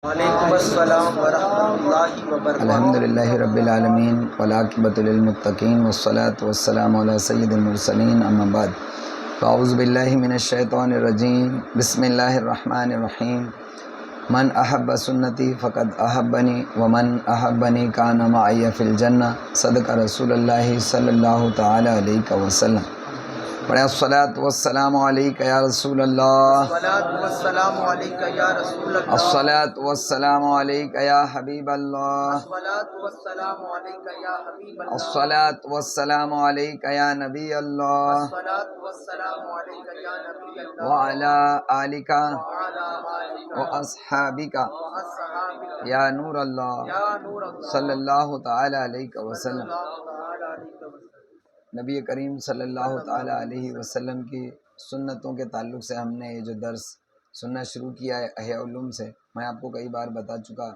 وعلیکم السلام ورحمۃ اللہ وبرکاتہ۔ الحمدللہ رب العالمین والعاقبۃ للمتقین والصلاۃ والسلام علی سید المرسلین اما بعد فاعوذ باللہ من الشیطان الرجیم بسم اللہ الرحمن الرحیم من احب سنتی فقد احبنی ومن احبنی کان معی فی الجنہ صدق رسول اللہ صلی اللہ تعالی علیہ وسلم۔ پڑھیں الصلاۃ والسلام علیک یا رسول اللہ، الصلاۃ والسلام علیک یا رسول اللہ، الصلاۃ والسلام علیک یا حبیب اللہ، الصلاۃ والسلام علیک یا حبیب اللہ، الصلاۃ والسلام علیک یا نبی اللہ الصلاۃ والسلام علیک یا نبی اللہ، وعلی آلک وعلی آلک واصحابک واصحابک یا نور اللہ یا نور اللہ صلی اللہ تعالی علیہ وسلم۔ صلی اللہ تعالی علیہ وسلم۔ نبی کریم صلی اللہ تعالی علیہ وسلم کی سنتوں کے تعلق سے ہم نے یہ جو درس سننا شروع کیا ہے احیاء علوم سے، میں آپ کو کئی بار بتا چکا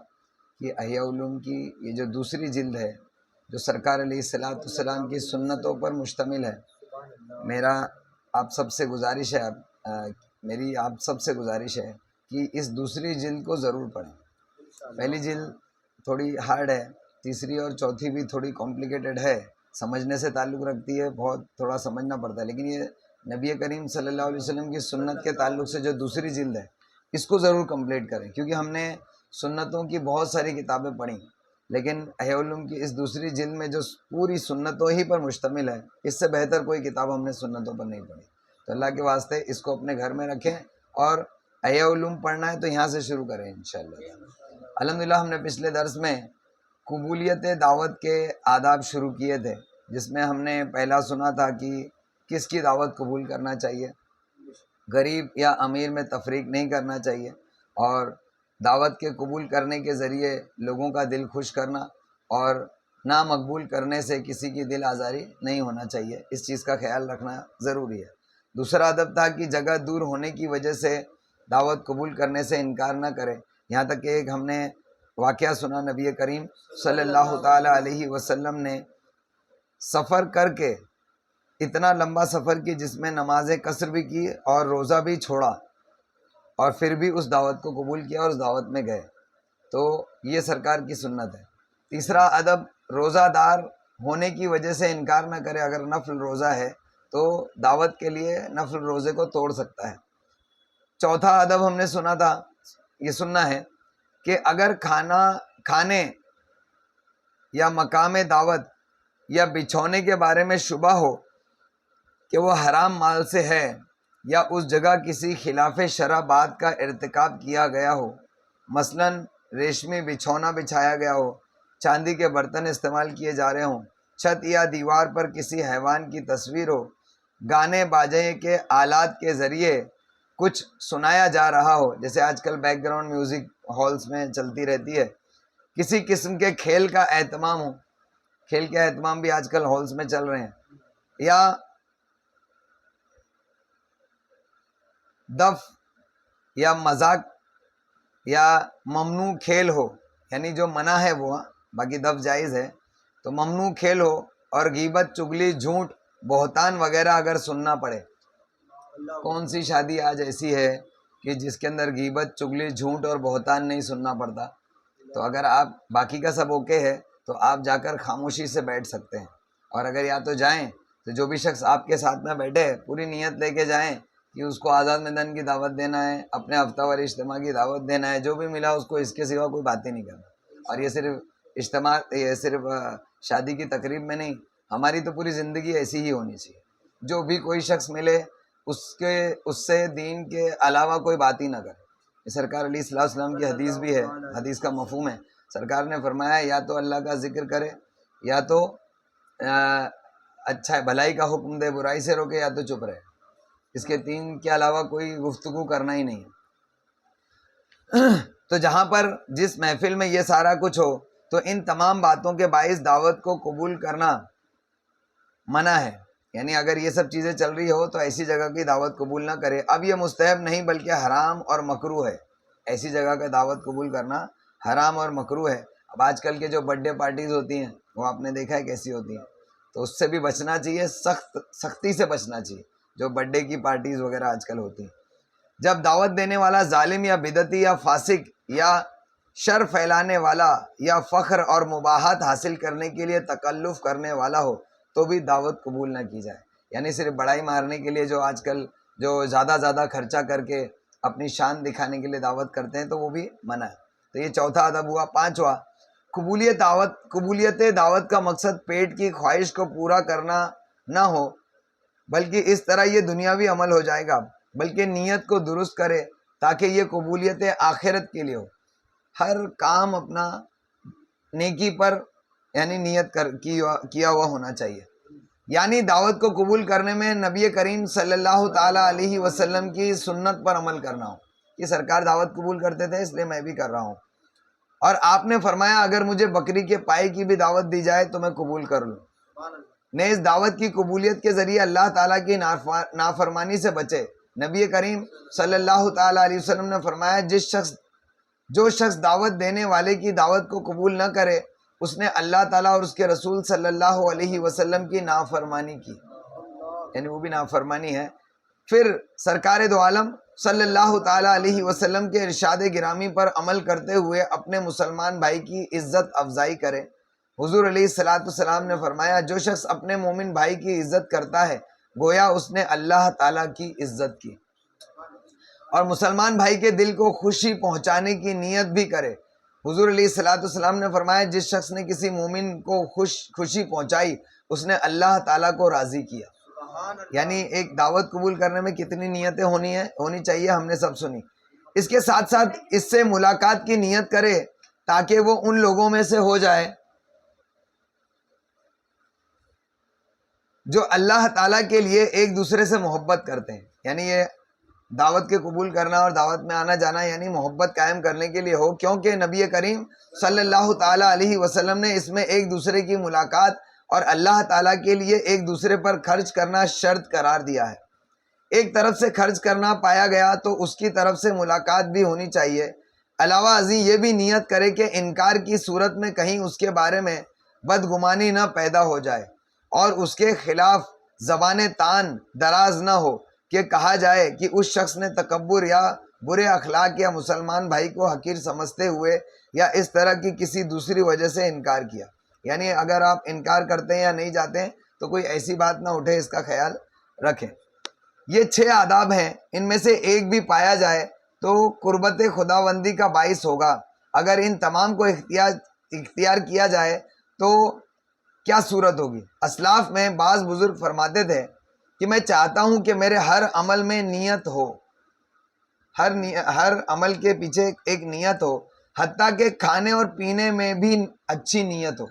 کہ احیاء علوم کی یہ جو دوسری جلد ہے جو سرکار علیہ الصلوۃ والسلام کی سنتوں پر مشتمل ہے، میرا آپ سب سے گزارش ہے میری آپ سب سے گزارش ہے کہ اس دوسری جلد کو ضرور پڑھیں۔ پہلی جلد تھوڑی ہارڈ ہے، تیسری اور چوتھی بھی تھوڑی کمپلیکیٹڈ ہے، سمجھنے سے تعلق رکھتی ہے، بہت تھوڑا سمجھنا پڑتا ہے، لیکن یہ نبی کریم صلی اللہ علیہ وسلم کی سنت کے تعلق سے جو دوسری جلد ہے اس کو ضرور کمپلیٹ کریں، کیونکہ ہم نے سنتوں کی بہت ساری کتابیں پڑھیں لیکن احیاء علوم کی اس دوسری جلد میں جو پوری سنتوں ہی پر مشتمل ہے، اس سے بہتر کوئی کتاب ہم نے سنتوں پر نہیں پڑھی۔ تو اللہ کے واسطے اس کو اپنے گھر میں رکھیں اور احیاء علوم پڑھنا ہے تو یہاں سے شروع کریں انشاءاللہ۔ الحمدللہ ہم نے پچھلے درس میں قبولیت دعوت کے آداب شروع کیے تھے، جس میں ہم نے پہلا سنا تھا کہ کس کی دعوت قبول کرنا چاہیے، غریب یا امیر میں تفریق نہیں کرنا چاہیے، اور دعوت کے قبول کرنے کے ذریعے لوگوں کا دل خوش کرنا اور نامقبول کرنے سے کسی کی دل آزاری نہیں ہونا چاہیے، اس چیز کا خیال رکھنا ضروری ہے۔ دوسرا ادب تھا کہ جگہ دور ہونے کی وجہ سے دعوت قبول کرنے سے انکار نہ کرے، یہاں تک کہ ایک ہم نے واقعہ سنا، نبی کریم صلی اللہ تعالی علیہ وسلم نے سفر کر کے اتنا لمبا سفر کی جس میں نماز قصر بھی کی اور روزہ بھی چھوڑا، اور پھر بھی اس دعوت کو قبول کیا اور اس دعوت میں گئے، تو یہ سرکار کی سنت ہے۔ تیسرا ادب، روزہ دار ہونے کی وجہ سے انکار نہ کرے، اگر نفل روزہ ہے تو دعوت کے لیے نفل روزے کو توڑ سکتا ہے۔ چوتھا ادب ہم نے سنا تھا، یہ سننا ہے کہ اگر کھانے یا مقام دعوت یا بچھونے کے بارے میں شبہ ہو کہ وہ حرام مال سے ہے یا اس جگہ کسی خلاف شرع بات کا ارتکاب کیا گیا ہو، مثلا ریشمی بچھونا بچھایا گیا ہو، چاندی کے برتن استعمال کیے جا رہے ہوں، چھت یا دیوار پر کسی حیوان کی تصویر ہو، گانے باجے کے آلات کے ذریعے کچھ سنایا جا رہا ہو، جیسے آج کل بیک گراؤنڈ میوزک ہالز میں چلتی رہتی ہے، کسی قسم کے کھیل کا اہتمام ہو، کھیل کے اہتمام بھی آج کل ہالز میں چل رہے ہیں، یا دف یا مذاق یا ممنوع کھیل ہو، یعنی جو منع ہے وہ، باقی دف جائز ہے، تو ممنوع کھیل ہو، اور غیبت، چگلی، جھوٹ، بہتان وغیرہ اگر سننا پڑے۔ کون سی شادی آج ایسی ہے کہ جس کے اندر غیبت، چگلی، جھوٹ اور بہتان نہیں سننا پڑتا؟ تو اگر آپ باقی کا سب اوکے ہے تو آپ جا کر خاموشی سے بیٹھ سکتے ہیں، اور اگر یا تو جائیں تو جو بھی شخص آپ کے ساتھ میں بیٹھے پوری نیت لے کے جائیں کہ اس کو آزاد میدان کی دعوت دینا ہے، اپنے ہفتہ وار اجتماع کی دعوت دینا ہے، جو بھی ملا اس کو، اس کے سوا کوئی بات ہی نہیں کرنا۔ اور یہ صرف اجتماع، یہ صرف شادی کی تقریب میں نہیں، ہماری تو پوری زندگی ایسی ہی ہونی چاہیے، جو بھی کوئی شخص ملے اس سے دین کے علاوہ کوئی بات ہی نہ کرے۔ سرکار علیہ الصلوۃ والسلام کی حدیث بھی ہے، حدیث کا مفہوم ہے، سرکار نے فرمایا یا تو اللہ کا ذکر کرے، یا تو اچھا بھلائی کا حکم دے، برائی سے روکے، یا تو چپ رہے، اس کے تین کے علاوہ کوئی گفتگو کرنا ہی نہیں ہے۔ تو جہاں پر جس محفل میں یہ سارا کچھ ہو تو ان تمام باتوں کے باعث دعوت کو قبول کرنا منع ہے، یعنی اگر یہ سب چیزیں چل رہی ہو تو ایسی جگہ کی دعوت قبول نہ کرے۔ اب یہ مستحب نہیں بلکہ حرام اور مکروہ ہے، ایسی جگہ کا دعوت قبول کرنا حرام اور مکروہ ہے۔ اب آج کل کے جو برتھ ڈے پارٹیز ہوتی ہیں وہ آپ نے دیکھا ہے کیسی ہوتی ہیں، تو اس سے بھی بچنا چاہیے، سختی سے بچنا چاہیے، جو برتھ ڈے کی پارٹیز وغیرہ آج کل ہوتی ہیں۔ جب دعوت دینے والا ظالم یا بدعتی یا فاسق یا شر پھیلانے والا یا فخر اور مباحت حاصل کرنے کے لیے تکلف کرنے والا ہو تو بھی دعوت قبول نہ کی جائے. یعنی صرف بڑائی مارنے کے لیے جو آج کل جو زیادہ خرچہ کر کے اپنی شان دکھانے کے لیے دعوت کرتے ہیں تو وہ بھی منع ہے. تو یہ چوتھا ادب ہوا. پانچواں، قبولیت دعوت کا مقصد پیٹ کی خواہش کو پورا کرنا نہ ہو، بلکہ اس طرح یہ دنیاوی عمل ہو جائے گا، بلکہ نیت کو درست کرے تاکہ یہ قبولیت آخرت کے لیے ہو. ہر کام اپنا نیکی پر یعنی نیت کیا ہوا ہونا چاہیے. یعنی دعوت کو قبول کرنے میں نبی کریم صلی اللہ تعالیٰ علیہ وسلم کی سنت پر عمل کرنا ہو کہ سرکار دعوت قبول کرتے تھے اس لیے میں بھی کر رہا ہوں. اور آپ نے فرمایا اگر مجھے بکری کے پائے کی بھی دعوت دی جائے تو میں قبول کر لوں. نیز دعوت کی قبولیت کے ذریعے اللہ تعالیٰ کی نافرمانی سے بچے. نبی کریم صلی اللہ تعالیٰ علیہ وسلم نے فرمایا جو شخص دعوت دینے والے کی دعوت کو قبول نہ کرے اس نے اللہ تعالیٰ اور اس کے رسول صلی اللہ علیہ وسلم کی نافرمانی کی، یعنی وہ بھی نافرمانی ہے. پھر سرکار دو عالم صلی اللہ تعالیٰ علیہ وسلم کے ارشاد گرامی پر عمل کرتے ہوئے اپنے مسلمان بھائی کی عزت افزائی کرے. حضور علیہ الصلوۃ والسلام نے فرمایا جو شخص اپنے مومن بھائی کی عزت کرتا ہے گویا اس نے اللہ تعالیٰ کی عزت کی. اور مسلمان بھائی کے دل کو خوشی پہنچانے کی نیت بھی کرے. حضور علیہ الصلوۃ والسلام نے فرمایا جس شخص نے کسی مومن کو خوشی پہنچائی اس نے اللہ تعالیٰ کو راضی کیا. یعنی ایک دعوت قبول کرنے میں کتنی نیتیں ہونی چاہیے ہم نے سب سنی. اس کے ساتھ ساتھ اس سے ملاقات کی نیت کرے تاکہ وہ ان لوگوں میں سے ہو جائے جو اللہ تعالیٰ کے لیے ایک دوسرے سے محبت کرتے ہیں. یعنی یہ دعوت کے قبول کرنا اور دعوت میں آنا جانا یعنی محبت قائم کرنے کے لیے ہو، کیونکہ نبی کریم صلی اللہ تعالیٰ علیہ وسلم نے اس میں ایک دوسرے کی ملاقات اور اللہ تعالیٰ کے لیے ایک دوسرے پر خرچ کرنا شرط قرار دیا ہے. ایک طرف سے خرچ کرنا پایا گیا تو اس کی طرف سے ملاقات بھی ہونی چاہیے. علاوہ ازیں یہ بھی نیت کرے کہ انکار کی صورت میں کہیں اس کے بارے میں بدگمانی نہ پیدا ہو جائے اور اس کے خلاف زبان تان دراز نہ ہو کہ کہا جائے کہ اس شخص نے تکبر یا برے اخلاق یا مسلمان بھائی کو حقیر سمجھتے ہوئے یا اس طرح کی کسی دوسری وجہ سے انکار کیا. یعنی اگر آپ انکار کرتے ہیں یا نہیں جاتے ہیں تو کوئی ایسی بات نہ اٹھے، اس کا خیال رکھیں. یہ 6 آداب ہیں، ان میں سے ایک بھی پایا جائے تو قربت خداوندی کا باعث ہوگا. اگر ان تمام کو اختیار کیا جائے تو کیا صورت ہوگی؟ اسلاف میں بعض بزرگ فرماتے تھے کہ میں چاہتا ہوں کہ میرے ہر عمل میں نیت ہو، ہر عمل کے پیچھے ایک نیت ہو، حتیٰ کہ کھانے اور پینے میں بھی اچھی نیت ہو.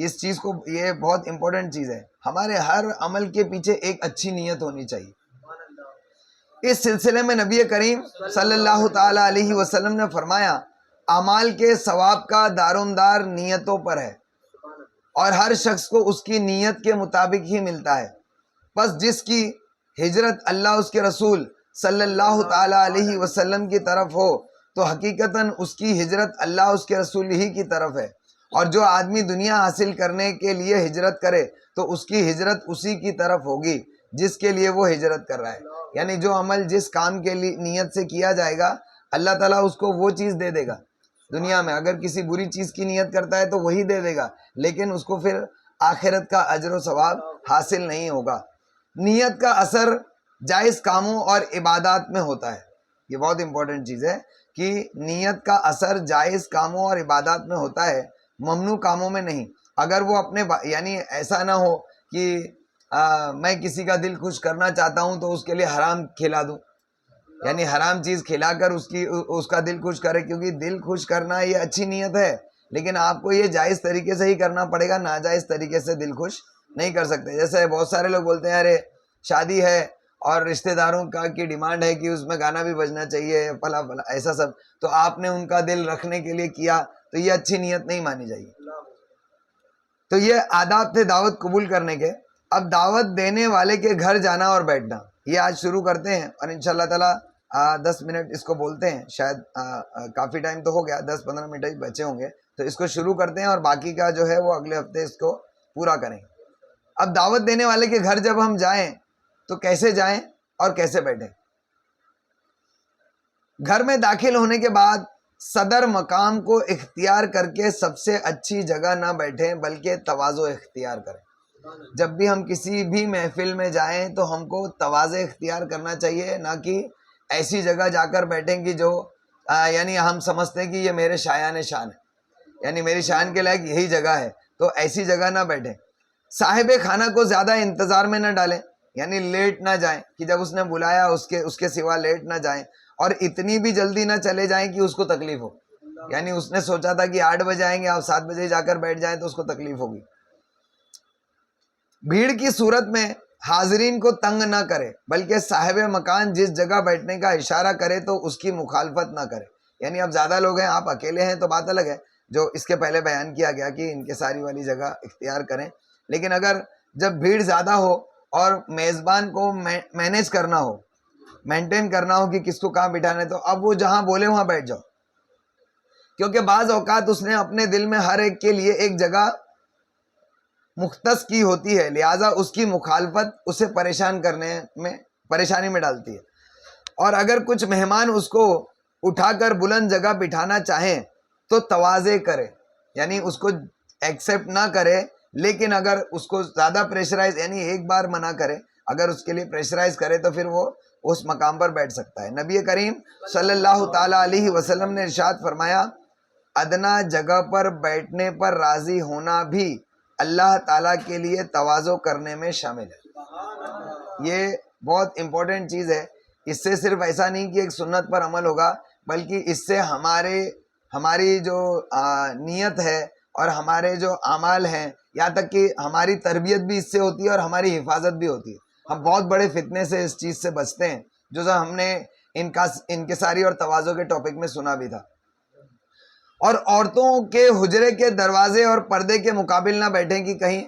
اس چیز کو یہ بہت امپورٹنٹ چیز ہے، ہمارے ہر عمل کے پیچھے ایک اچھی نیت ہونی چاہیے. اس سلسلے میں نبی کریم صلی اللہ تعالی علیہ وسلم نے فرمایا اعمال کے ثواب کا دارومدار نیتوں پر ہے اور ہر شخص کو اس کی نیت کے مطابق ہی ملتا ہے. بس جس کی ہجرت اللہ اس کے رسول صلی اللہ تعالی علیہ وسلم کی طرف ہو تو حقیقتاً اس کی ہجرت اللہ اس کے رسول ہی کی طرف ہے. اور جو آدمی دنیا حاصل کرنے کے لیے ہجرت کرے تو اس کی ہجرت اسی کی طرف ہوگی جس کے لیے وہ ہجرت کر رہا ہے. یعنی جو عمل جس کام کے لیے نیت سے کیا جائے گا اللہ تعالیٰ اس کو وہ چیز دے دے گا دنیا میں. اگر کسی بری چیز کی نیت کرتا ہے تو وہی دے دے گا، لیکن اس کو پھر آخرت کا اجر و ثواب حاصل نہیں ہوگا. نیت کا اثر جائز کاموں اور عبادات میں ہوتا ہے. یہ بہت امپورٹنٹ چیز ہے کہ نیت کا اثر جائز کاموں اور عبادات میں ہوتا ہے، ممنوع کاموں میں نہیں. اگر وہ اپنے یعنی ایسا نہ ہو کہ میں کسی کا دل خوش کرنا چاہتا ہوں تو اس کے لیے حرام کھلا دوں، یعنی حرام چیز کھلا کر اس کا دل خوش کرے، کیونکہ دل خوش کرنا یہ اچھی نیت ہے لیکن آپ کو یہ جائز طریقے سے ہی کرنا پڑے گا، ناجائز طریقے سے دل خوش نہیں کر سکتے. جیسے بہت سارے لوگ بولتے ہیں ارے شادی ہے اور رشتہ داروں کی ڈیمانڈ ہے کہ اس میں گانا بھی بجنا چاہیے فلا فلا ایسا سب، تو آپ نے ان کا دل رکھنے کے لیے کیا تو یہ اچھی نیت نہیں مانی جائے گی. تو یہ آداب تھے دعوت قبول کرنے کے. اب دعوت دینے والے کے گھر جانا اور بیٹھنا یہ آج شروع کرتے ہیں اور انشاءاللہ تعالی 10 منٹ اس کو بولتے ہیں، شاید کافی ٹائم تو ہو گیا، 10-15 منٹ ہی بچے ہوں گے، تو اس کو شروع کرتے ہیں اور باقی کا جو ہے وہ اگلے ہفتے اس کو پورا کریں. اب دعوت دینے والے کے گھر جب ہم جائیں تو کیسے جائیں اور کیسے بیٹھیں؟ گھر میں داخل ہونے کے بعد صدر مقام کو اختیار کر کے سب سے اچھی جگہ نہ بیٹھیں بلکہ تواضع اختیار کریں. جب بھی ہم کسی بھی محفل میں جائیں تو ہم کو تواضع اختیار کرنا چاہیے، نہ کہ ایسی جگہ جا کر بیٹھیں کہ جو یعنی ہم سمجھتے ہیں کہ یہ میرے شایان شان ہے، یعنی میری شان کے لائق یہی جگہ ہے، تو ایسی جگہ نہ بیٹھیں. صاحب خانہ کو زیادہ انتظار میں نہ ڈالیں، یعنی لیٹ نہ جائیں کہ جب اس نے بلایا اس کے سوا لیٹ نہ جائیں، اور اتنی بھی جلدی نہ چلے جائیں کہ اس کو تکلیف ہو. یعنی اس نے سوچا تھا کہ 8 بجے آئیں گے، آپ 7 بجے جا کر بیٹھ جائیں تو اس کو تکلیف ہوگی. بھیڑ کی صورت میں حاضرین کو تنگ نہ کرے بلکہ صاحب مکان جس جگہ بیٹھنے کا اشارہ کرے تو اس کی مخالفت نہ کرے. یعنی اب زیادہ لوگ ہیں، آپ اکیلے ہیں تو بات الگ ہے، جو اس کے پہلے بیان کیا گیا کہ انکساری والی جگہ اختیار کریں. لیکن اگر جب بھیڑ زیادہ ہو اور میزبان کو مینیج کرنا ہو، مینٹین کرنا ہو کہ کس کو کہاں بٹھانا ہے، تو اب وہ جہاں بولے وہاں بیٹھ جاؤ، کیونکہ بعض اوقات اس نے اپنے دل میں ہر ایک کے لیے ایک جگہ مختص کی ہوتی ہے، لہٰذا اس کی مخالفت اسے پریشانی میں ڈالتی ہے. اور اگر کچھ مہمان اس کو اٹھا کر بلند جگہ بٹھانا چاہیں تو تواضع کرے، یعنی اس کو ایکسیپٹ نہ کرے، لیکن اگر اس کو زیادہ پریشرائز، یعنی ایک بار منع کرے، اگر اس کے لیے پریشرائز کرے تو پھر وہ اس مقام پر بیٹھ سکتا ہے. نبی کریم صلی اللہ تعالی علیہ وسلم نے ارشاد فرمایا، ادنا جگہ پر بیٹھنے پر راضی ہونا بھی اللہ تعالیٰ کے لیے تواضع کرنے میں شامل ہے. یہ بہت امپورٹنٹ چیز ہے. اس سے صرف ایسا نہیں کہ ایک سنت پر عمل ہوگا، بلکہ اس سے ہماری جو نیت ہے اور ہمارے جو اعمال ہیں، یہاں تک کہ ہماری تربیت بھی اس سے ہوتی ہے اور ہماری حفاظت بھی ہوتی ہے. ہم بہت بڑے فتنے سے اس چیز سے بچتے ہیں، جو ہم نے انکساری اور تواضع کے ٹاپک میں سنا بھی تھا. اور عورتوں کے حجرے کے دروازے اور پردے کے مقابل نہ بیٹھیں کہ کہیں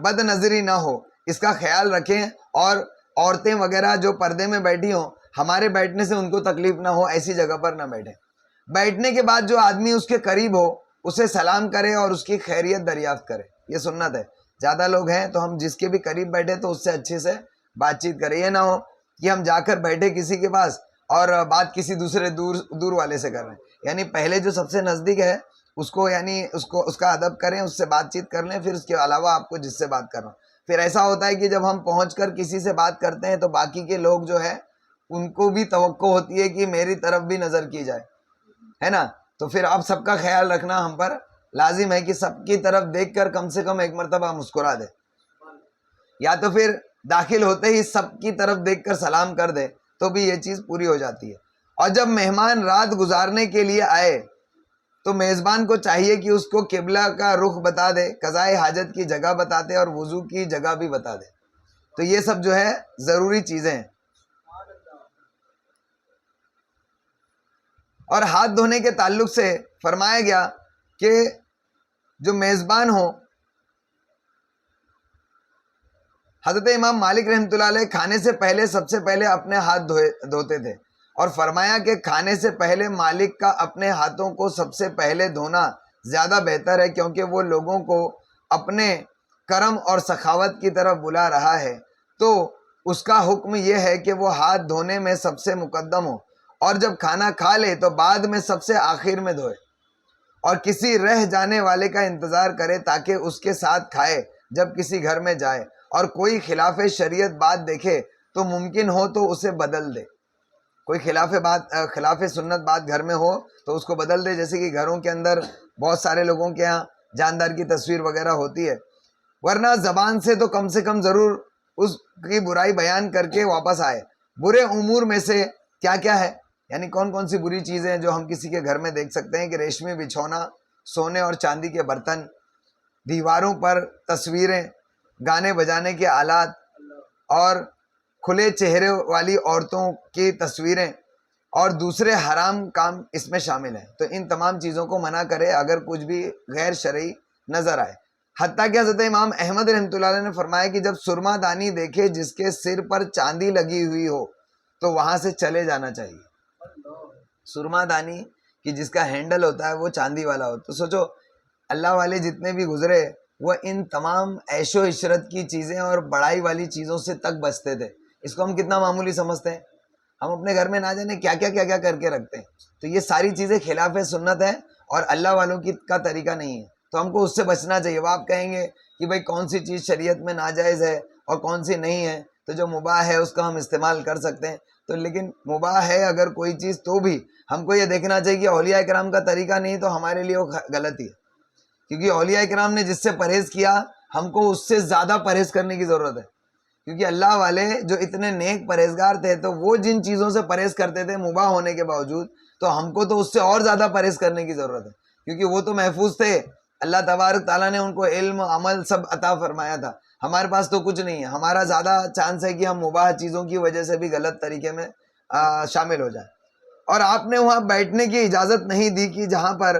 بد نظری نہ ہو، اس کا خیال رکھیں. اور عورتیں وغیرہ جو پردے میں بیٹھی ہوں، ہمارے بیٹھنے سے ان کو تکلیف نہ ہو، ایسی جگہ پر نہ بیٹھیں. بیٹھنے کے بعد جو آدمی اس کے قریب ہو اسے سلام کرے اور اس کی خیریت دریافت کرے، یہ سنت ہے. زیادہ لوگ ہیں تو ہم جس کے بھی قریب بیٹھے تو اس سے اچھے سے بات چیت کریں. یہ نہ ہو کہ ہم جا کر بیٹھے کسی کے پاس اور بات کسی دوسرے دور والے سے کر رہے ہیں. یعنی پہلے جو سب سے نزدیک ہے اس کو، یعنی اس کا ادب کریں، اس سے بات چیت کر لیں، پھر اس کے علاوہ آپ کو جس سے بات کرنا. پھر ایسا ہوتا ہے کہ جب ہم پہنچ کر کسی سے بات کرتے ہیں تو باقی کے لوگ جو ہے ان کو بھی توقع ہوتی ہے کہ میری طرف بھی نظر کی جائے، ہے نا. تو پھر اب سب کا خیال رکھنا ہم پر لازم ہے کہ سب کی طرف دیکھ کر کم سے کم ایک مرتبہ مسکرا دے، یا تو پھر داخل ہوتے ہی سب کی طرف دیکھ کر سلام کر دے، تو بھی یہ چیز پوری ہو جاتی ہے. اور جب مہمان رات گزارنے کے لیے آئے تو میزبان کو چاہیے کہ اس کو قبلہ کا رخ بتا دے، قضائے حاجت کی جگہ بتا دے اور وضو کی جگہ بھی بتا دے. تو یہ سب جو ہے ضروری چیزیں ہیں. اور ہاتھ دھونے کے تعلق سے فرمایا گیا کہ جو میزبان ہو، حضرت امام مالک رحمۃ اللہ علیہ کھانے سے پہلے سب سے پہلے اپنے ہاتھ دھوتے تھے، اور فرمایا کہ کھانے سے پہلے مالک کا اپنے ہاتھوں کو سب سے پہلے دھونا زیادہ بہتر ہے، کیونکہ وہ لوگوں کو اپنے کرم اور سخاوت کی طرف بلا رہا ہے. تو اس کا حکم یہ ہے کہ وہ ہاتھ دھونے میں سب سے مقدم ہو، اور جب کھانا کھا لے تو بعد میں سب سے آخر میں دھوئے، اور کسی رہ جانے والے کا انتظار کرے تاکہ اس کے ساتھ کھائے جب کسی گھر میں جائے. اور کوئی خلاف شریعت بات دیکھے تو ممکن ہو تو اسے بدل دے. کوئی خلاف سنت بات گھر میں ہو تو اس کو بدل دے. جیسے کہ گھروں کے اندر بہت سارے لوگوں کے ہاں جاندار کی تصویر وغیرہ ہوتی ہے، ورنہ زبان سے کم ضرور اس کی برائی بیان کر کے واپس آئے. برے امور میں سے کیا کیا ہے، یعنی کون کون سی بری چیزیں ہیں جو ہم کسی کے گھر میں دیکھ سکتے ہیں کہ ریشمی بچھونا، سونے اور چاندی کے برتن، دیواروں پر تصویریں، گانے بجانے کے آلات، اور کھلے چہرے والی عورتوں کی تصویریں اور دوسرے حرام کام اس میں شامل ہیں. تو ان تمام چیزوں کو منع کرے اگر کچھ بھی غیر شرعی نظر آئے. حتیٰ کہ حضرت امام احمد رحمۃ اللہ علیہ نے فرمایا کہ جب سرما دانی دیکھے جس کے سر پر چاندی لگی ہوئی ہو تو وہاں سے چلے جانا چاہیے. سرما دانی کہ جس کا ہینڈل ہوتا ہے وہ چاندی والا ہو. تو سوچو اللہ والے جتنے بھی گزرے وہ ان تمام عیش و عشرت کی چیزیں اور بڑائی والی چیزوں سے تک بچتے تھے. اس کو ہم کتنا معمولی سمجھتے ہیں. ہم اپنے گھر میں نہ جانے کیا کیا کر کے رکھتے ہیں. تو یہ ساری چیزیں خلاف سنت ہے اور اللہ والوں کا طریقہ نہیں ہے. تو ہم کو اس سے بچنا چاہیے. وہ آپ کہیں گے کہ بھائی کون سی چیز شریعت میں ناجائز ہے اور کون سی نہیں ہے, تو جو مباح ہے اس کا ہم استعمال کر سکتے ہیں. تو لیکن مباح ہے اگر کوئی چیز تو بھی ہم کو یہ دیکھنا چاہیے کہ اولیاء کرام کا طریقہ نہیں تو ہمارے لیے وہ غلط ہی ہے. کیونکہ اولیاء کرام نے جس سے پرہیز کیا ہم کو اس سے زیادہ پرہیز کرنے کی ضرورت ہے. کیونکہ اللہ والے جو اتنے نیک پرہیزگار تھے تو وہ جن چیزوں سے پرہیز کرتے تھے مباح ہونے کے باوجود, تو ہم کو تو اس سے اور زیادہ پرہیز کرنے کی ضرورت ہے. کیونکہ وہ تو محفوظ تھے, اللہ تبارک تعالیٰ نے ان کو علم عمل سب عطا فرمایا تھا. ہمارے پاس تو کچھ نہیں ہے. ہمارا زیادہ چانس ہے کہ ہم مباح چیزوں کی وجہ سے بھی غلط طریقے میں شامل ہو جائیں. اور آپ نے وہاں بیٹھنے کی اجازت نہیں دی کہ جہاں پر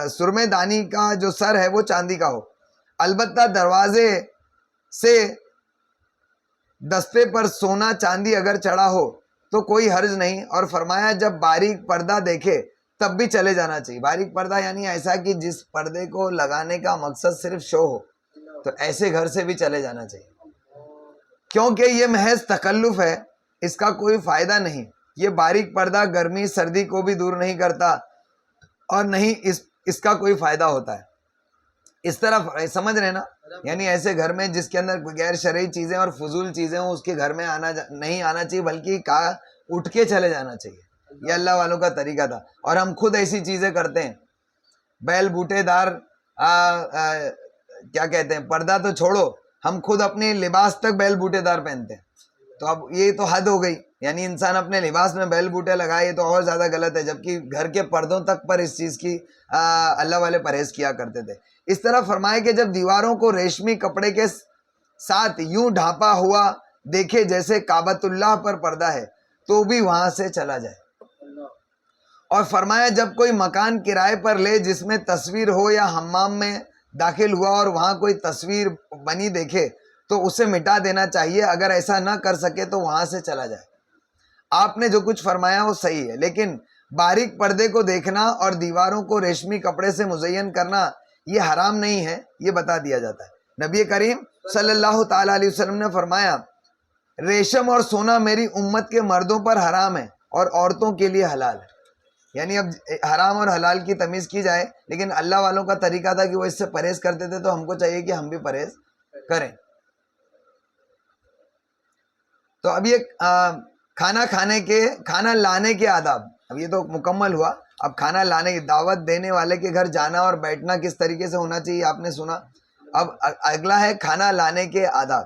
سرمے دانی کا جو سر ہے وہ چاندی کا ہو. البتہ دروازے سے دستے پر سونا چاندی اگر چڑھا ہو تو کوئی حرج نہیں. اور فرمایا جب باریک پردہ دیکھے تب بھی چلے جانا چاہیے. باریک پردہ یعنی ایسا کہ جس پردے کو لگانے کا مقصد صرف شو ہو, تو ایسے گھر سے بھی چلے جانا چاہیے. کیونکہ یہ محض تکلف ہے, اس کا کوئی فائدہ نہیں. یہ باریک پردہ گرمی سردی کو بھی دور نہیں کرتا اور نہیں اس کا کوئی فائدہ ہوتا ہے. اس طرح سمجھ رہے نا, یعنی ایسے گھر میں جس کے اندر غیر شرعی چیزیں اور فضول چیزیں ہوں اس کے گھر میں نہیں آنا چاہیے, بلکہ کہا اٹھ کے چلے جانا چاہیے. یہ اللہ والوں کا طریقہ تھا. اور ہم خود ایسی چیزیں کرتے ہیں. بیل بوٹے دار کیا کہتے ہیں, پردہ تو چھوڑو, ہم خود اپنے لباس تک بیل بوٹے دار پہنتے ہیں. تو اب یہ تو حد ہو گئی. یعنی انسان اپنے لباس میں بیل بوٹے لگائے, یہ تو اور زیادہ غلط ہے. جبکہ گھر کے پردوں تک پر اس چیز کی اللہ والے پرہیز کیا کرتے تھے. اس طرح فرمائے کہ جب دیواروں کو ریشمی کپڑے کے ساتھ یوں ڈھانپا ہوا دیکھے جیسے کعبۃ اللہ پر پردہ ہے تو بھی وہاں سے چلا جائے. اور فرمایا جب کوئی مکان کرائے پر لے جس میں تصویر ہو یا حمام میں داخل ہوا اور وہاں کوئی تصویر بنی دیکھے تو اسے مٹا دینا چاہیے. اگر ایسا نہ کر سکے تو وہاں سے چلا جائے. آپ نے جو کچھ فرمایا وہ صحیح ہے, لیکن باریک پردے کو دیکھنا اور دیواروں کو ریشمی کپڑے سے مزین کرنا یہ حرام نہیں ہے, یہ بتا دیا جاتا ہے. نبی کریم صلی اللہ تعالی علیہ وسلم نے فرمایا ریشم اور سونا میری امت کے مردوں پر حرام ہے اور عورتوں کے لیے حلال ہے. یعنی اب حرام اور حلال کی تمیز کی جائے, لیکن اللہ والوں کا طریقہ تھا کہ وہ اس سے پرہیز کرتے تھے, تو ہم کو چاہیے کہ ہم بھی پرہیز کریں. تو اب یہ کھانا لانے کے آداب, اب یہ تو مکمل ہوا. اب کھانا لانے کی دعوت دینے والے کے گھر جانا اور بیٹھنا کس طریقے سے ہونا چاہیے آپ نے سنا. اب اگلا ہے کھانا لانے کے آداب.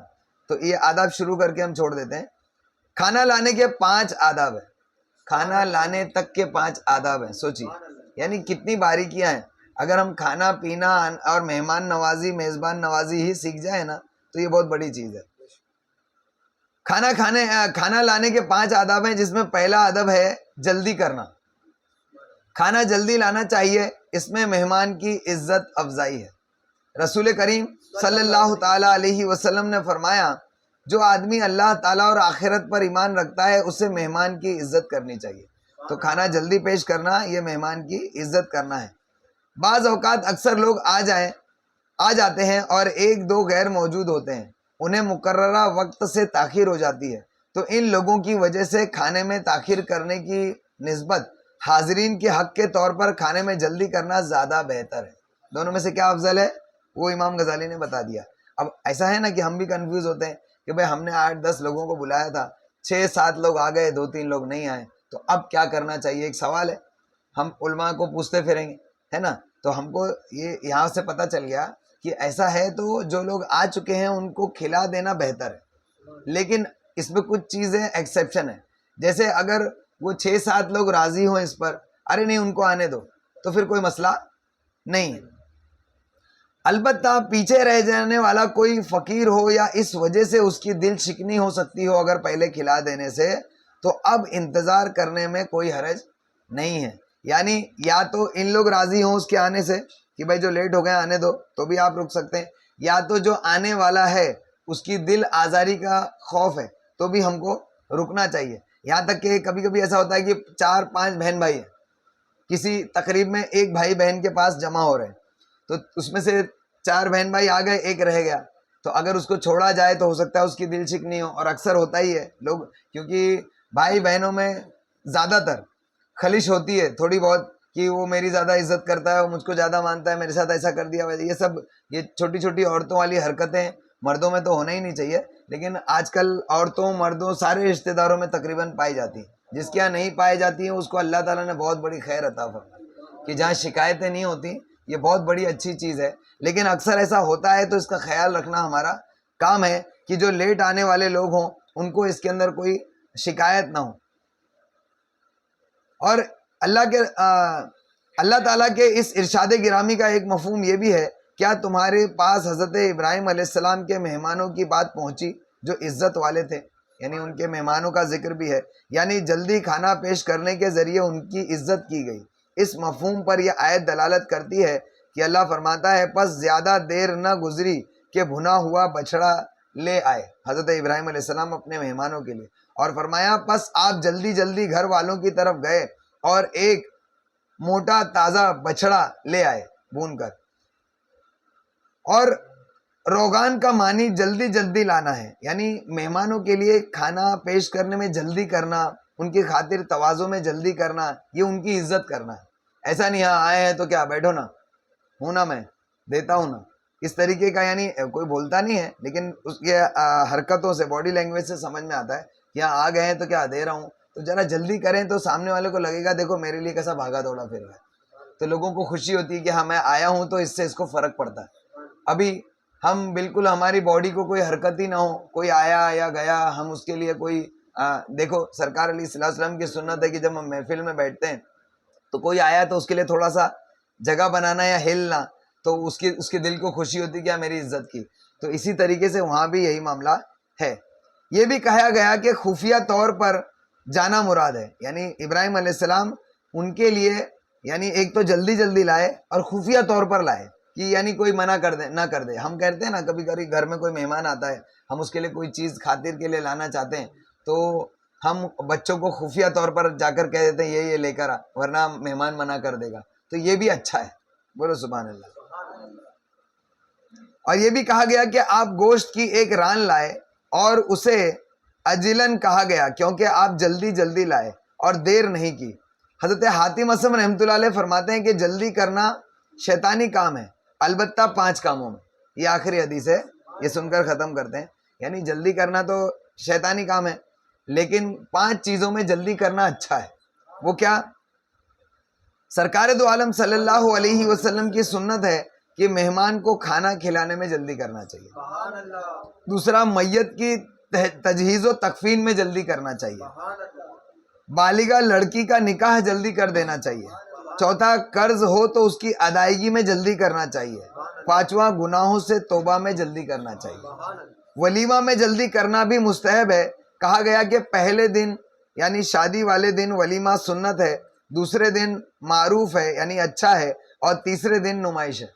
تو یہ آداب شروع کر کے ہم چھوڑ دیتے ہیں. کھانا لانے کے 5 آداب ہیں. کھانا لانے تک کے 5 آداب ہیں. سوچیے یعنی کتنی باریکیاں ہیں. اگر ہم کھانا پینا اور مہمان نوازی میزبان نوازی ہی سیکھ جائیں نا تو یہ بہت بڑی چیز ہے. کھانا لانے کے 5 آداب ہیں, جس میں پہلا ادب ہے جلدی کرنا. کھانا جلدی لانا چاہیے, اس میں مہمان کی عزت افزائی ہے. رسول کریم صلی اللہ تعالی علیہ وسلم نے فرمایا جو آدمی اللہ تعالیٰ اور آخرت پر ایمان رکھتا ہے اسے مہمان کی عزت کرنی چاہیے. تو کھانا جلدی پیش کرنا یہ مہمان کی عزت کرنا ہے. بعض اوقات اکثر لوگ آ جاتے ہیں اور 1-2 غیر موجود ہوتے ہیں, انہیں مقررہ وقت سے تاخیر ہو جاتی ہے. تو ان لوگوں کی وجہ سے کھانے میں تاخیر کرنے کی نسبت حاضرین کے حق کے طور پر کھانے میں جلدی کرنا زیادہ بہتر ہے. دونوں میں سے کیا افضل ہے وہ امام غزالی نے بتا دیا. اب ایسا ہے نا کہ ہم بھی کنفیوز ہوتے ہیں کہ بھائی ہم نے 8-10 لوگوں کو بلایا تھا, 6-7 لوگ آ گئے, 2-3 لوگ نہیں آئے, تو اب کیا کرنا چاہیے. ایک سوال ہے, ہم علماء کو پوچھتے پھریں گے, ہے نا. تو ہم کو یہ یہاں سے پتہ چل گیا کہ ایسا ہے تو جو لوگ آ چکے ہیں ان کو کھلا دینا بہتر ہے. لیکن اس میں کچھ چیزیں ایکسیپشن ہیں. جیسے اگر وہ 6-7 لوگ راضی ہوں اس پر, ارے نہیں ان کو آنے دو, تو پھر کوئی مسئلہ نہیں ہے. البتہ پیچھے رہ جانے والا کوئی فقیر ہو یا اس وجہ سے اس کی دل شکنی ہو سکتی ہو اگر پہلے کھلا دینے سے, تو اب انتظار کرنے میں کوئی حرج نہیں ہے. یعنی یا تو ان لوگ راضی ہوں اس کے آنے سے کہ بھائی جو لیٹ ہو گئے آنے دو, تو بھی آپ رک سکتے ہیں, یا تو جو آنے والا ہے اس کی دل آزاری کا خوف ہے تو بھی ہم کو رکنا چاہیے. یہاں تک کہ کبھی کبھی ایسا ہوتا ہے کہ 4-5 بہن بھائی ہیں, کسی تقریب میں ایک بھائی بہن کے پاس جمع ہو رہے ہیں, تو اس میں سے 4 بہن بھائی آ گئے, ایک رہ گیا, تو اگر اس کو چھوڑا جائے تو ہو سکتا ہے اس کی دل شکنی ہو، اور اکثر ہوتا ہی ہے لوگ، کیونکہ بھائی بہنوں میں زیادہ تر خلش ہوتی ہے تھوڑی بہت، کہ وہ میری زیادہ عزت کرتا ہے، وہ مجھ کو زیادہ مانتا ہے، میرے ساتھ ایسا کر دیا، یہ چھوٹی چھوٹی عورتوں والی حرکتیں مردوں میں تو ہونا ہی نہیں چاہیے، لیکن آج کل عورتوں مردوں سارے رشتہ داروں میں تقریباً پائی جاتی ہیں۔ جس کے یہاں نہیں پائی جاتی ہیں اس کو اللہ تعالیٰ نے بہت بڑی خیر عطا فرمائی، کہ جہاں شکایتیں نہیں ہوتی، یہ بہت بڑی اچھی چیز ہے۔ لیکن اکثر ایسا ہوتا ہے تو اس کا خیال رکھنا ہمارا کام ہے کہ جو لیٹ آنے والے لوگ ہوں ان کو اس کے اندر کوئی شکایت نہ ہو۔ اور اللہ تعالیٰ کے اس ارشاد گرامی کا ایک مفہوم یہ بھی ہے، کیا تمہارے پاس حضرت ابراہیم علیہ السلام کے مہمانوں کی بات پہنچی جو عزت والے تھے، یعنی ان کے مہمانوں کا ذکر بھی ہے، یعنی جلدی کھانا پیش کرنے کے ذریعے ان کی عزت کی گئی۔ اس مفہوم پر یہ آیت دلالت کرتی ہے کہ اللہ فرماتا ہے پس زیادہ دیر نہ گزری کہ بھنا ہوا بچڑا لے آئے حضرت ابراہیم علیہ السلام اپنے مہمانوں کے لیے، اور فرمایا پس آپ جلدی جلدی گھر والوں کی طرف گئے اور ایک موٹا تازہ بچڑا لے آئے بھون کر۔ اور روغان کا معنی جلدی جلدی لانا ہے، یعنی مہمانوں کے لیے کھانا پیش کرنے میں جلدی کرنا، ان کی خاطر تواضع میں جلدی کرنا، یہ ان کی عزت کرنا ہے۔ ایسا نہیں ہاں آئے ہیں تو کیا بیٹھو نا، ہوں نا میں دیتا ہوں نا، اس طریقے کا، یعنی کوئی بولتا نہیں ہے لیکن اس کے حرکتوں سے باڈی لینگویج سے سمجھ میں آتا ہے کہ یہاں آ گئے ہیں تو کیا دے رہا ہوں، تو ذرا جلدی کریں تو سامنے والے کو لگے گا دیکھو میرے لیے کیسا بھاگا دوڑا پھر رہا ہے، تو لوگوں کو خوشی ہوتی ہے کہ ہاں میں آیا ہوں تو اس سے اس کو فرق پڑتا ہے۔ ابھی ہم بالکل ہماری باڈی کو کوئی حرکت ہی نہ ہو، کوئی آیا یا گیا، ہم اس کے لیے کوئی دیکھو سرکار علیہ الصلوۃ والسلام کی سنت ہے کہ جب ہم محفل میں بیٹھتے ہیں تو کوئی آیا تو اس کے لیے تھوڑا سا جگہ بنانا یا ہلنا، تو اس کے دل کو خوشی ہوتی کہ میری عزت کی، تو اسی طریقے سے وہاں بھی یہی معاملہ ہے۔ یہ بھی کہا گیا کہ خفیہ طور پر جانا مراد ہے، یعنی ابراہیم علیہ السلام ان کے لیے یعنی ایک تو جلدی جلدی لائے اور خفیہ طور پر لائے، کہ یعنی کوئی منع کر دے نہ کر دے۔ ہم کہتے ہیں نا کبھی کبھی گھر میں کوئی مہمان آتا ہے، ہم اس کے لیے کوئی چیز خاطر کے لیے لانا چاہتے ہیں تو ہم بچوں کو خفیہ طور پر جا کر کہہ دیتے ہیں یہ لے کر آ، ورنہ مہمان منع کر دے گا، تو یہ بھی اچھا ہے، بولو سبحان اللہ۔ اور یہ بھی کہا گیا کہ آپ گوشت کی ایک ران لائے اور اسے اجلن کہا گیا کیونکہ آپ جلدی جلدی لائے اور دیر نہیں کی۔ حضرت حاتم اسم رحمۃ اللہ علیہ فرماتے ہیں کہ جلدی کرنا شیطانی کام ہے، البتہ 5 کاموں میں۔ یہ آخری حدیث ہے، یہ سن کر ختم کرتے ہیں، یعنی جلدی کرنا تو شیطانی کام ہے لیکن 5 چیزوں میں جلدی کرنا اچھا ہے۔ وہ کیا؟ سرکار دو عالم صلی اللہ علیہ وسلم کی سنت ہے کہ مہمان کو کھانا کھلانے میں جلدی کرنا چاہیے۔ سبحان اللہ، دوسرا، میت کی تجہیز و تکفین میں جلدی کرنا چاہیے۔ سبحان اللہ، بالغہ لڑکی کا نکاح جلدی کر دینا چاہیے۔ چوتھا، قرض ہو تو اس کی ادائیگی میں جلدی کرنا چاہیے۔ 5واں، گناہوں سے توبہ میں جلدی کرنا چاہیے۔ سبحان اللہ، ولیمہ میں جلدی کرنا بھی مستحب ہے، کہا گیا کہ پہلے دن یعنی شادی والے دن ولیمہ سنت ہے، دوسرے دن معروف ہے یعنی اچھا ہے، اور تیسرے دن نمائش ہے۔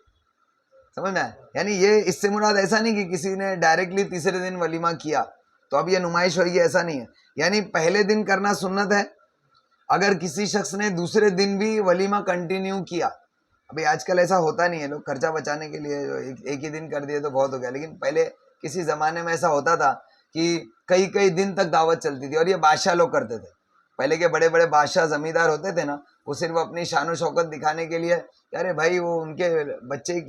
سمجھ میں آیا؟ یعنی یہ اس سے مراد ایسا نہیں کہ کسی نے ڈائریکٹلی تیسرے دن ولیمہ کیا تو اب یہ نمائش ہوئی، ایسا نہیں ہے، یعنی پہلے دن کرنا سنت ہے۔ اگر کسی شخص نے دوسرے دن بھی ولیمہ کنٹینیو کیا، ابھی آج کل ایسا ہوتا نہیں ہے، لوگ خرچہ بچانے کے لیے ایک ہی دن کر دیے تو بہت ہو گیا، لیکن پہلے کسی زمانے میں ایسا ہوتا تھا کہ کئی دن تک دعوت چلتی تھی، اور یہ بادشاہ لوگ کرتے تھے۔ پہلے کے بڑے بڑے بادشاہ زمیندار ہوتے تھے نا، وہ صرف اپنی شان و شوکت دکھانے کے لیے، ارے بھائی وہ ان کے بچے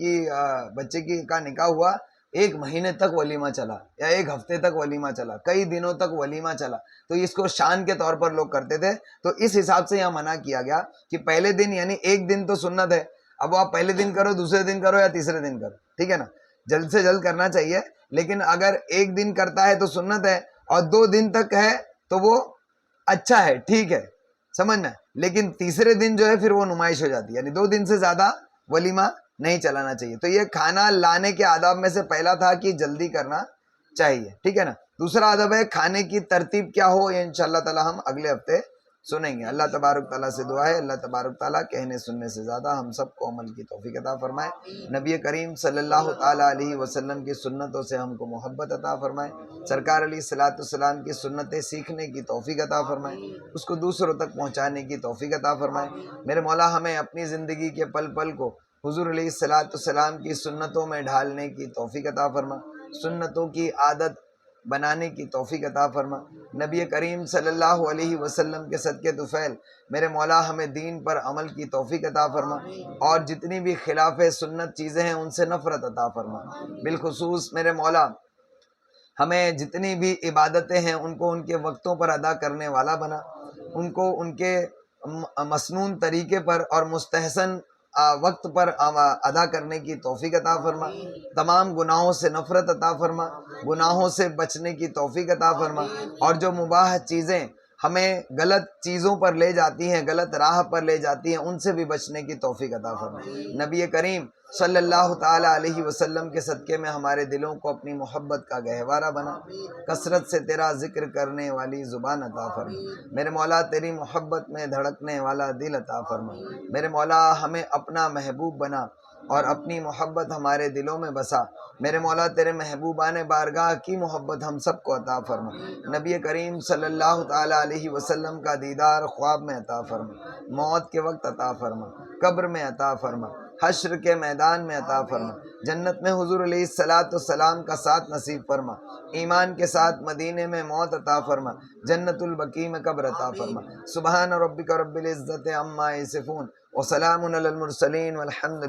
کی کا نکاح ہوا، 1 مہینے تک ولیمہ چلا یا 1 ہفتے تک ولیمہ چلا، کئی دنوں تک ولیمہ چلا، تو اس کو شان کے طور پر لوگ کرتے تھے۔ تو اس حساب سے یہاں منع کیا گیا کہ پہلے دن یعنی 1 دن تو سنت ہے، اب آپ پہلے دن کرو، دوسرے دن کرو یا تیسرے دن کرو، ٹھیک ہے نا، جلد سے جلد کرنا چاہیے۔ لیکن اگر 1 دن کرتا ہے تو سنت ہے، اور 2 دن تک ہے تو وہ اچھا ہے، ٹھیک ہے، سمجھنا۔ لیکن تیسرے دن جو ہے پھر وہ نمائش ہو جاتی ہے، یعنی 2 دن سے زیادہ ولیمہ نہیں چلانا چاہیے۔ تو یہ کھانا لانے کے آداب میں سے پہلا تھا کہ جلدی کرنا چاہیے، ٹھیک ہے نا۔ دوسرا ادب ہے کھانے کی ترتیب کیا ہو، یہ انشاءاللہ تعالی ہم اگلے ہفتے سنیں گے۔ اللہ تبارک تعالیٰ سے دعا ہے اللہ تبارک تعالیٰ کہنے سننے سے زیادہ ہم سب کو عمل کی توفیق عطا فرمائے، نبی کریم صلی اللہ تعالیٰ علیہ وسلم کی سنتوں سے ہم کو محبت عطا فرمائے، سرکار علیہ الصلوۃ والسلام کی سنتیں سیکھنے کی توفیق عطا فرمائے، اس کو دوسروں تک پہنچانے کی توفیق عطا فرمائے۔ میرے مولا ہمیں اپنی زندگی کے پل پل کو حضور علیہ الصلوۃ والسلام کی سنتوں میں ڈھالنے کی توفیق عطا فرما۔ سنتوں کی عادت بنانے کی توفیق عطا فرما۔ نبی کریم صلی اللہ علیہ وسلم کے صدقے طفیل میرے مولا ہمیں دین پر عمل کی توفیق عطا فرما، اور جتنی بھی خلاف سنت چیزیں ہیں ان سے نفرت عطا فرما۔ بالخصوص میرے مولا ہمیں جتنی بھی عبادتیں ہیں ان کو ان کے وقتوں پر ادا کرنے والا بنا، ان کو ان کے مسنون طریقے پر اور مستحسن وقت پر ادا کرنے کی توفیق عطا فرما۔ تمام گناہوں سے نفرت عطا فرما، گناہوں سے بچنے کی توفیق عطا فرما، اور جو مباح چیزیں ہمیں غلط چیزوں پر لے جاتی ہیں، غلط راہ پر لے جاتی ہیں، ان سے بھی بچنے کی توفیق عطا فرما۔ نبی کریم صلی اللہ تعالی علیہ وسلم کے صدقے میں ہمارے دلوں کو اپنی محبت کا گہوارہ بنا، کثرت سے تیرا ذکر کرنے والی زبان عطا فرما۔ میرے مولا تیری محبت میں دھڑکنے والا دل عطا فرما۔ میرے مولا ہمیں اپنا محبوب بنا اور اپنی محبت ہمارے دلوں میں بسا۔ میرے مولا تیرے محبوبان بارگاہ کی محبت ہم سب کو عطا فرما۔ نبی کریم صلی اللہ تعالی علیہ وسلم کا دیدار خواب میں عطا فرما، موت کے وقت عطا فرما، قبر میں عطا فرما، حشر کے میدان میں عطا فرما، جنت میں حضور علیہ السلام کا ساتھ نصیب فرما، ایمان کے ساتھ مدینے میں موت عطا فرما، جنت البقیع میں قبر عطا فرما۔ سبحان ربک رب العزت عما یصفون وسلام علی المرسلین والحمد